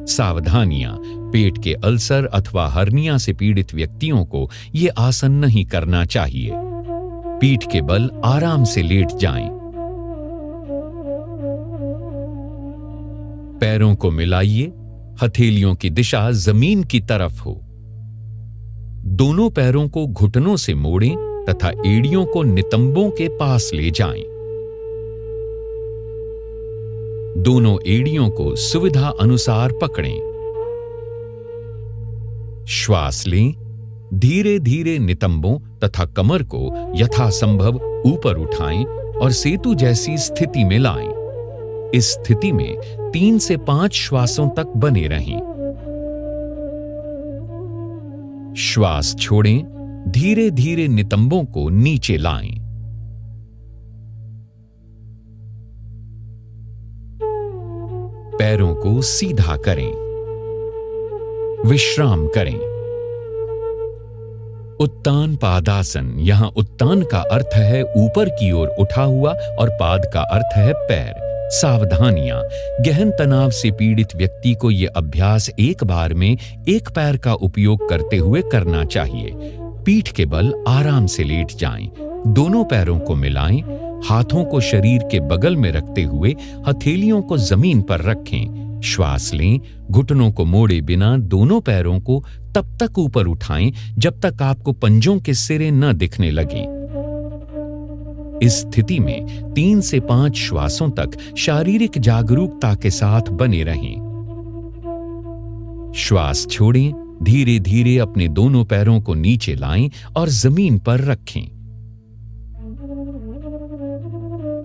सावधानियां, पेट के अल्सर अथवा हर्निया से पीड़ित व्यक्तियों को यह आसन नहीं करना चाहिए। पीठ के बल आराम से लेट जाएं। पैरों को मिलाइए, हथेलियों की दिशा जमीन की तरफ हो। दोनों पैरों को घुटनों से मोड़ें तथा एड़ियों को नितंबों के पास ले जाएं। दोनों एड़ियों को सुविधा अनुसार पकड़ें। श्वास लें, धीरे धीरे नितंबों तथा कमर को यथासंभव ऊपर उठाएं और सेतु जैसी स्थिति में लाएं। इस स्थिति में 3 से 5 श्वासों तक बने रहें। श्वास छोड़ें, धीरे धीरे नितंबों को नीचे लाएं। पैरों को सीधा करें। विश्राम करें। उत्तान पादासन। यहां उत्तान का अर्थ है ऊपर की ओर उठा हुआ और पाद का अर्थ है पैर। सावधानियां, गहन तनाव से पीड़ित व्यक्ति को यह अभ्यास एक बार में एक पैर का उपयोग करते हुए करना चाहिए। पीठ के बल आराम से लेट जाएं। दोनों पैरों को मिलाएं, हाथों को शरीर के बगल में रखते हुए हथेलियों को जमीन पर रखें। श्वास लें, घुटनों को मोड़े बिना दोनों पैरों को तब तक ऊपर उठाएं जब तक आपको पंजों के सिरे न दिखने लगें। इस स्थिति में 3 से 5 श्वासों तक शारीरिक जागरूकता के साथ बने रहें। श्वास छोड़ें, धीरे धीरे अपने दोनों पैरों को नीचे लाएं और जमीन पर रखें।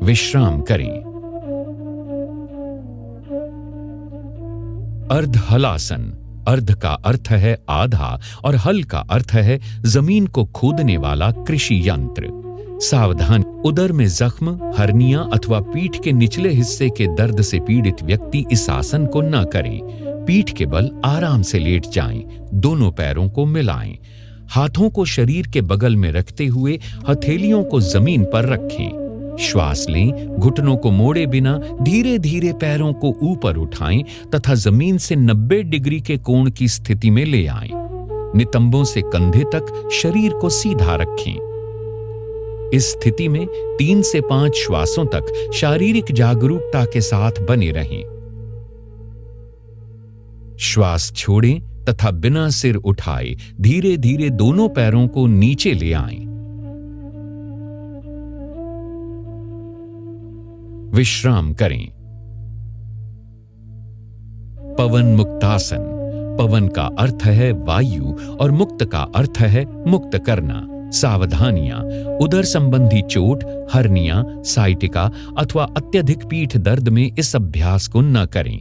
विश्राम करें। अर्ध हलासन। अर्ध का अर्थ है आधा और हल का अर्थ है जमीन को खोदने वाला कृषि यंत्र। सावधान, उदर में जख्म, हर्निया अथवा पीठ के निचले हिस्से के दर्द से पीड़ित व्यक्ति इस आसन को न करें। पीठ के बल आराम से लेट जाएं। दोनों पैरों को मिलाएं। हाथों को शरीर के बगल में रखते हुए हथेलियों को जमीन पर रखें। श्वास लें, घुटनों को मोड़े बिना धीरे धीरे पैरों को ऊपर उठाएं तथा जमीन से 90 डिग्री के कोण की स्थिति में ले आएं। नितंबों से कंधे तक शरीर को सीधा रखें। इस स्थिति में 3 से 5 श्वासों तक शारीरिक जागरूकता के साथ बने रहें। श्वास छोड़ें तथा बिना सिर उठाए धीरे धीरे दोनों पैरों को नीचे ले आएं। विश्राम करें। पवन मुक्तासन। पवन का अर्थ है वायु और मुक्त का अर्थ है मुक्त करना। सावधानियां: उदर संबंधी चोट, हर्निया, साइटिका अथवा अत्यधिक पीठ दर्द में इस अभ्यास को न करें।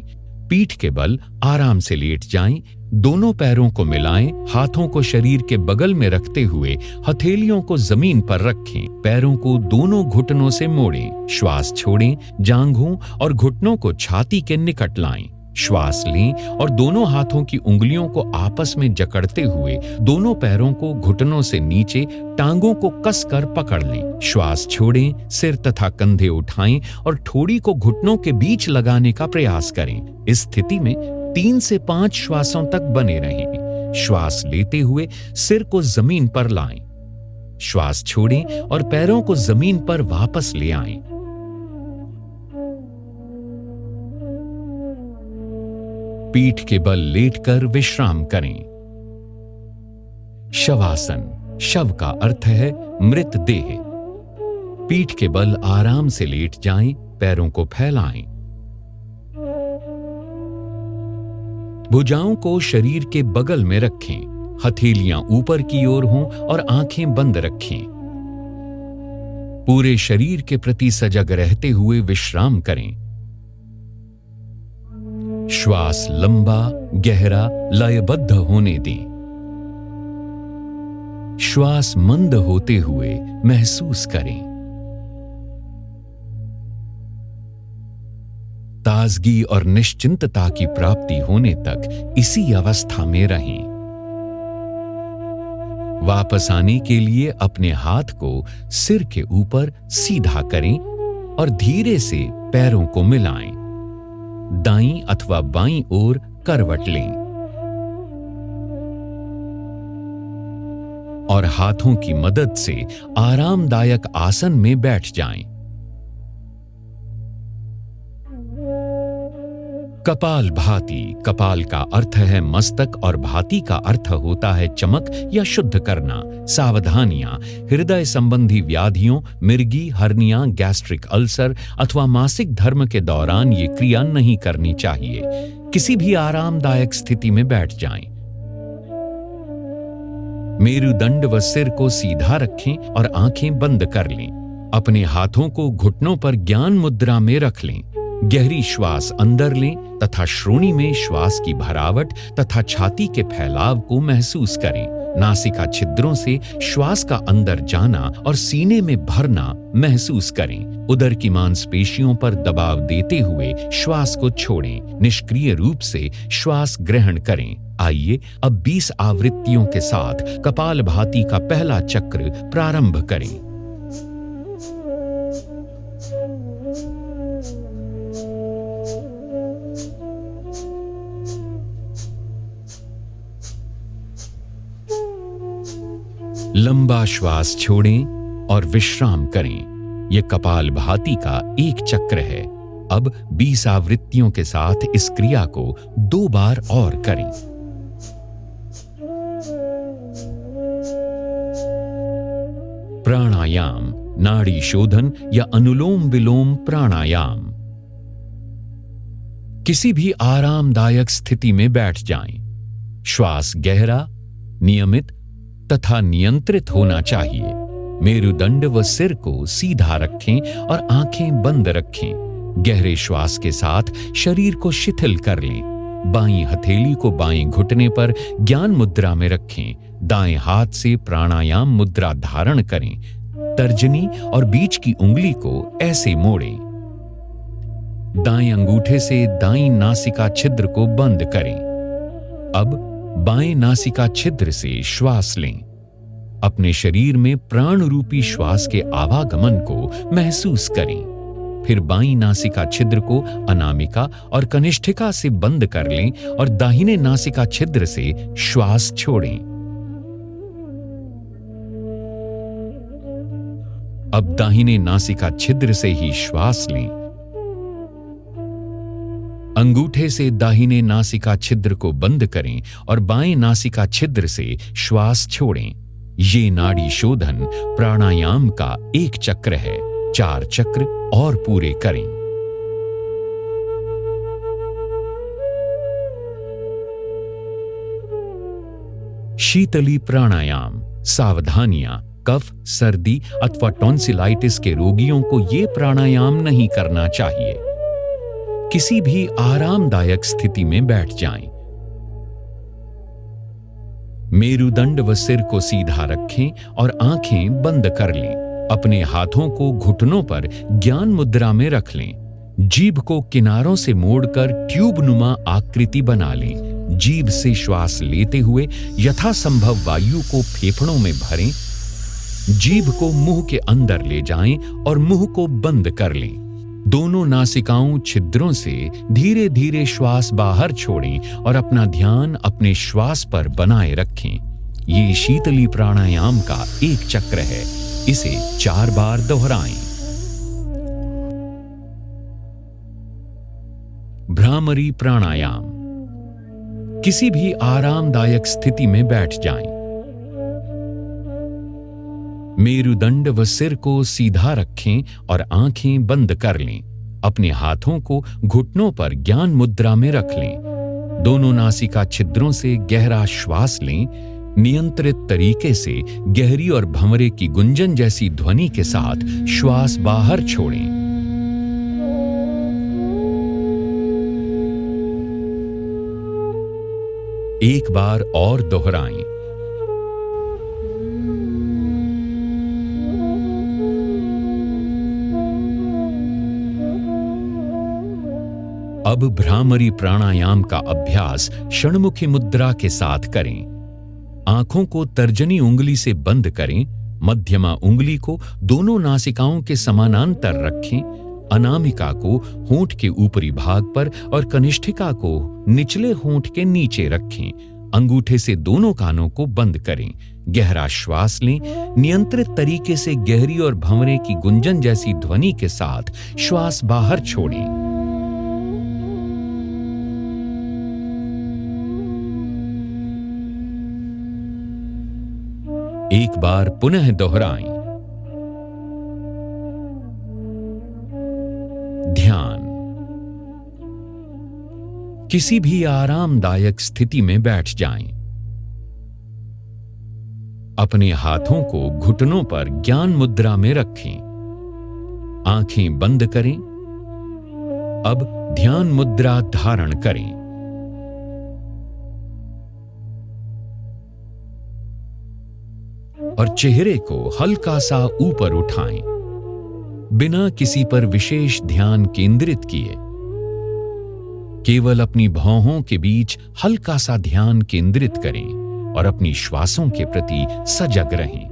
पीठ के बल आराम से लेट जाएं, दोनों पैरों को मिलाएं, हाथों को शरीर के बगल में रखते हुए हथेलियों को जमीन पर रखें। पैरों को दोनों घुटनों से मोड़ें। श्वास छोड़ें, जांघों और घुटनों को छाती के निकट लाएं। श्वास लें और दोनों हाथों की उंगलियों को आपस में जकड़ते हुए दोनों पैरों को घुटनों से नीचे टांगों को कसकर पकड़ लें। श्वास छोड़ें, सिर तथा कंधे उठाएं और ठोड़ी को घुटनों के बीच लगाने का प्रयास करें। इस स्थिति में 3 से 5 श्वासों तक बने रहें। श्वास लेते हुए सिर को जमीन पर लाएं। श्वास छोड़ें और पैरों को जमीन पर वापस ले आएं। पीठ के बल लेटकर विश्राम करें। शवासन। शव का अर्थ है मृत देह। पीठ के बल आराम से लेट जाएं, पैरों को फैलाएं। भुजाओं को शरीर के बगल में रखें, हथेलियां ऊपर की ओर हों और आंखें बंद रखें। पूरे शरीर के प्रति सजग रहते हुए विश्राम करें। श्वास लंबा, गहरा, लयबद्ध होने दें। श्वास मंद होते हुए महसूस करें। ताजगी और निश्चिंतता की प्राप्ति होने तक इसी अवस्था में रहें। वापस आने के लिए अपने हाथ को सिर के ऊपर सीधा करें और धीरे से पैरों को मिलाएं। दाईं अथवा बाईं ओर करवट लें और हाथों की मदद से आरामदायक आसन में बैठ जाएं। कपाल भाती। कपाल का अर्थ है मस्तक और भाती का अर्थ होता है चमक या शुद्ध करना। सावधानियां: हृदय संबंधी व्याधियों, मिर्गी, हर्निया, गैस्ट्रिक अल्सर अथवा मासिक धर्म के दौरान ये क्रिया नहीं करनी चाहिए। किसी भी आरामदायक स्थिति में बैठ जाएं। मेरुदंड व सिर को सीधा रखें और आंखें बंद कर लें। अपने हाथों को घुटनों पर ज्ञान मुद्रा में रख लें। गहरी श्वास अंदर लें तथा श्रोणी में श्वास की भरावट तथा छाती के फैलाव को महसूस करें। नासिका छिद्रों से श्वास का अंदर जाना और सीने में भरना महसूस करें। उदर की मांसपेशियों पर दबाव देते हुए श्वास को छोड़ें। निष्क्रिय रूप से श्वास ग्रहण करें। आइए अब 20 आवृत्तियों के साथ कपालभाति का पहला चक्र प्रारंभ करें। लंबा श्वास छोड़ें और विश्राम करें। यह कपालभाति का एक चक्र है। अब 20 आवृत्तियों के साथ इस क्रिया को 2 बार और करें। प्राणायाम, नाड़ी शोधन या अनुलोम विलोम प्राणायाम। किसी भी आरामदायक स्थिति में बैठ जाएं। श्वास गहरा, नियमित तथा नियंत्रित होना चाहिए। मेरुदंड व सिर को सीधा रखें और आंखें बंद रखें। गहरे श्वास के साथ शरीर को शिथिल कर लें। बाईं हथेली को बाएं घुटने पर ज्ञान मुद्रा में रखें। दाएं हाथ से प्राणायाम मुद्रा धारण करें। तर्जनी और बीच की उंगली को ऐसे मोड़ें। दाएं अंगूठे से दाईं नासिका छिद्र को बंद करें। अब बाएं नासिका छिद्र से श्वास लें। अपने शरीर में प्राण रूपी श्वास के आवागमन को महसूस करें। फिर बाईं नासिका छिद्र को अनामिका और कनिष्ठिका से बंद कर लें और दाहिने नासिका छिद्र से श्वास छोड़ें। अब दाहिने नासिका छिद्र से ही श्वास लें। अंगूठे से दाहिने नासिका छिद्र को बंद करें और बाएं नासिका छिद्र से श्वास छोड़ें। ये नाड़ी शोधन प्राणायाम का एक चक्र है। 4 चक्र और पूरे करें। शीतली प्राणायाम। सावधानियां। कफ, सर्दी अथवा टॉन्सिलाइटिस के रोगियों को ये प्राणायाम नहीं करना चाहिए। किसी भी आरामदायक स्थिति में बैठ जाएं। मेरुदंड व सिर को सीधा रखें और आंखें बंद कर लें। अपने हाथों को घुटनों पर ज्ञान मुद्रा में रख लें। जीभ को किनारों से मोड़कर ट्यूब नुमा आकृति बना लें। जीभ से श्वास लेते हुए यथासंभव वायु को फेफड़ों में भरें। जीभ को मुंह के अंदर ले जाएं और मुंह को बंद कर लें। दोनों नासिकाओं छिद्रों से धीरे धीरे श्वास बाहर छोड़ें और अपना ध्यान अपने श्वास पर बनाए रखें। ये शीतली प्राणायाम का एक चक्र है। इसे 4 बार दोहराएं। भ्रामरी प्राणायाम। किसी भी आरामदायक स्थिति में बैठ जाएं। मेरुदंड व सिर को सीधा रखें और आंखें बंद कर लें। अपने हाथों को घुटनों पर ज्ञान मुद्रा में रख लें। दोनों नासिका छिद्रों से गहरा श्वास लें। नियंत्रित तरीके से गहरी और भंवरे की गुंजन जैसी ध्वनि के साथ श्वास बाहर छोड़ें। एक बार और दोहराएं। अब भ्रामरी प्राणायाम का अभ्यास षण्मुखी मुद्रा के साथ करें। आंखों को तर्जनी उंगली से बंद करें। मध्यमा उंगली को दोनों नासिकाओं के समानांतर रखें। अनामिका को होंठ के ऊपरी भाग पर और कनिष्ठिका को निचले होंठ के नीचे रखें। अंगूठे से दोनों कानों को बंद करें। गहरा श्वास लें। नियंत्रित तरीके से गहरी और भंवरे की गुंजन जैसी ध्वनि के साथ श्वास बाहर छोड़ें। एक बार पुनः दोहराएं। ध्यान। किसी भी आरामदायक स्थिति में बैठ जाएं। अपने हाथों को घुटनों पर ज्ञान मुद्रा में रखें। आंखें बंद करें। अब ध्यान मुद्रा धारण करें। और चेहरे को हल्का सा ऊपर उठाएं, बिना किसी पर विशेष ध्यान केंद्रित किए। केवल अपनी भौहों के बीच हल्का सा ध्यान केंद्रित करें और अपनी श्वासों के प्रति सजग रहें।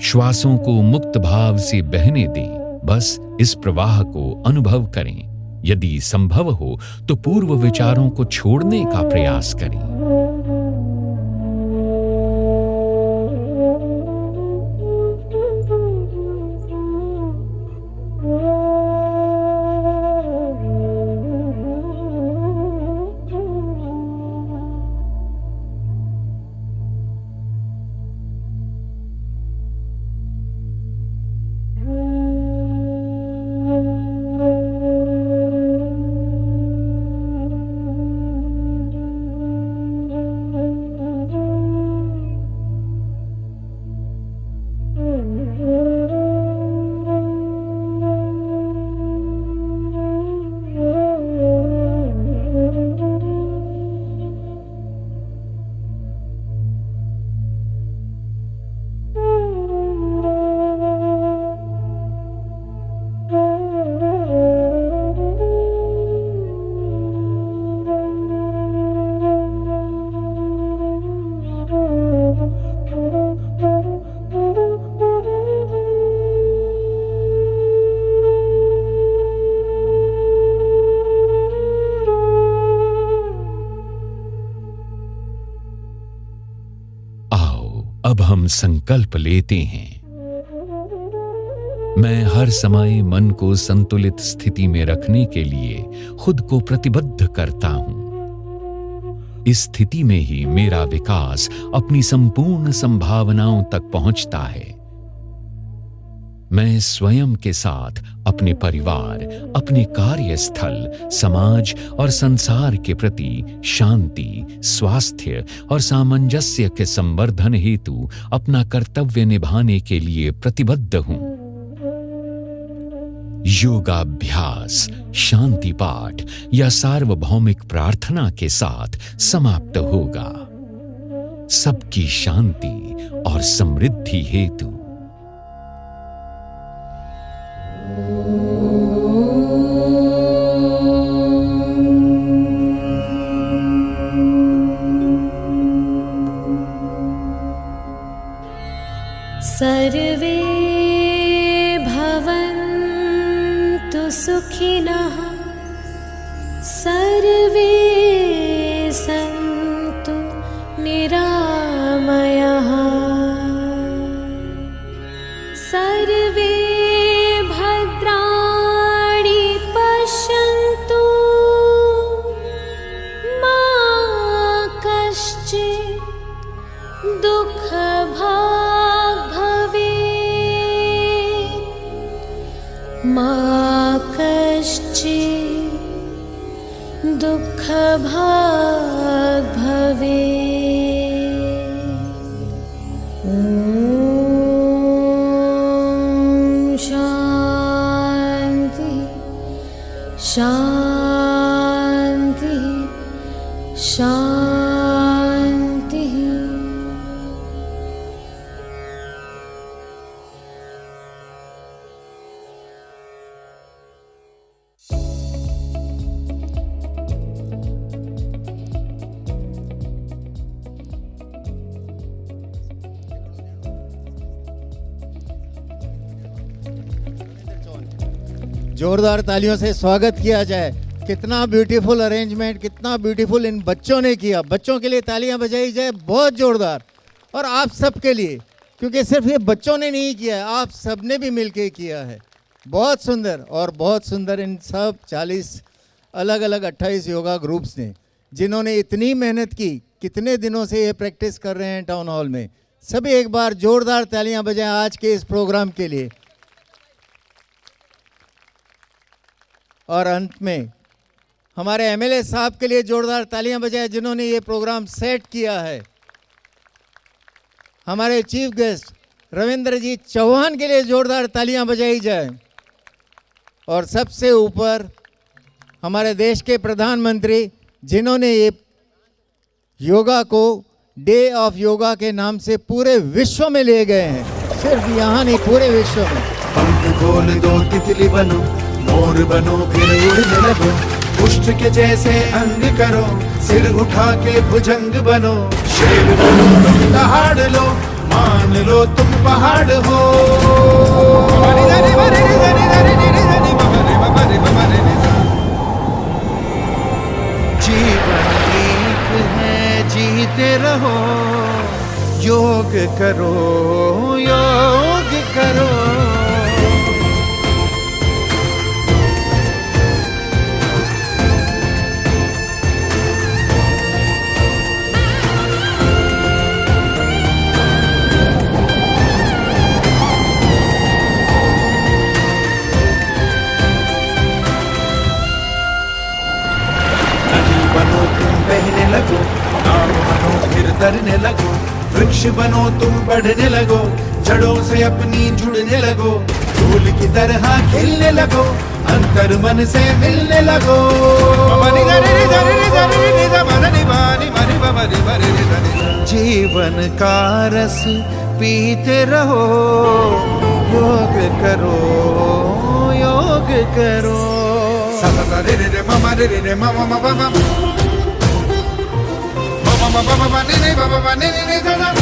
श्वासों को मुक्त भाव से बहने दें। बस इस प्रवाह को अनुभव करें। यदि संभव हो तो पूर्व विचारों को छोड़ने का प्रयास करें। अब हम संकल्प लेते हैं। मैं हर समय मन को संतुलित स्थिति में रखने के लिए खुद को प्रतिबद्ध करता हूं। इस स्थिति में ही मेरा विकास अपनी संपूर्ण संभावनाओं तक पहुंचता है। मैं स्वयं के साथ अपने परिवार, अपने कार्यस्थल, समाज और संसार के प्रति शांति, स्वास्थ्य और सामंजस्य के संवर्धन हेतु अपना कर्तव्य निभाने के लिए प्रतिबद्ध हूं। योगाभ्यास शांति पाठ या सार्वभौमिक प्रार्थना के साथ समाप्त होगा। सबकी शांति और समृद्धि हेतु। सर्वे भवन्तु सुखिनः, सर्वे सन्तु निरामयाः, सर्वे भद्राणि पश्यन्तु, मा कश्चित् दुःखभाग् भवेत्, मा कश्चित् दुःखभाग् भवेत्। ॐ शान्ति शान्ति शान्ति। जोरदार तालियों से स्वागत किया जाए। कितना ब्यूटीफुल अरेंजमेंट, कितना ब्यूटीफुल इन बच्चों ने किया। बच्चों के लिए तालियां बजाई जाए बहुत जोरदार। और आप सब के लिए, क्योंकि सिर्फ ये बच्चों ने नहीं किया है, आप सब ने भी मिलके किया है। बहुत सुंदर और बहुत सुंदर इन सब 40 अलग अलग 28 योगा ग्रुप्स ने, जिन्होंने इतनी मेहनत की, कितने दिनों से ये प्रैक्टिस कर रहे हैं टाउन हॉल में। सभी एक बार जोरदार तालियां बजाएं आज के इस प्रोग्राम के लिए। और अंत में हमारे एमएलए साहब के लिए जोरदार तालियां बजाएं, जिन्होंने ये प्रोग्राम सेट किया है। हमारे चीफ गेस्ट रविंद्र जी चौहान के लिए जोरदार तालियां बजाई जाए। और सबसे ऊपर हमारे देश के प्रधानमंत्री, जिन्होंने ये योगा को डे ऑफ योगा के नाम से पूरे विश्व में ले गए हैं। सिर्फ यहाँ नहीं, पूरे विश्व में। पंख खोल दो तितली बनो, मोर बनो फिर उड़ने लगो, पुष्ट के जैसे अंग करो, सिर उठा के भुजंग बनो। शेर बनो तुम दहाड़ लो, मान लो तुम पहाड़ हो। जीवन एक है, जीते रहो, योग करो, योग करो। बहने लगो, नाव बनो फिर तैरने लगो, वृक्ष बनो तुम बढ़ने लगो, जड़ों से अपनी जुड़ने लगो, फूल की तरह खिलने लगो, अंतर मन से मिलने लगो। जीवन का रस पीते रहो, योग करो, योग करो। रे रे ममा रे रे mama mama mama mama mama ni ni baba ni ni sa sa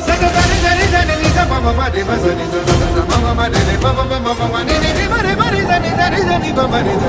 sa sa ni ni ni sa mama mama ni sa ni sa mama mama ni baba mama mama ni ni ni mare mare sa ni baba ni sa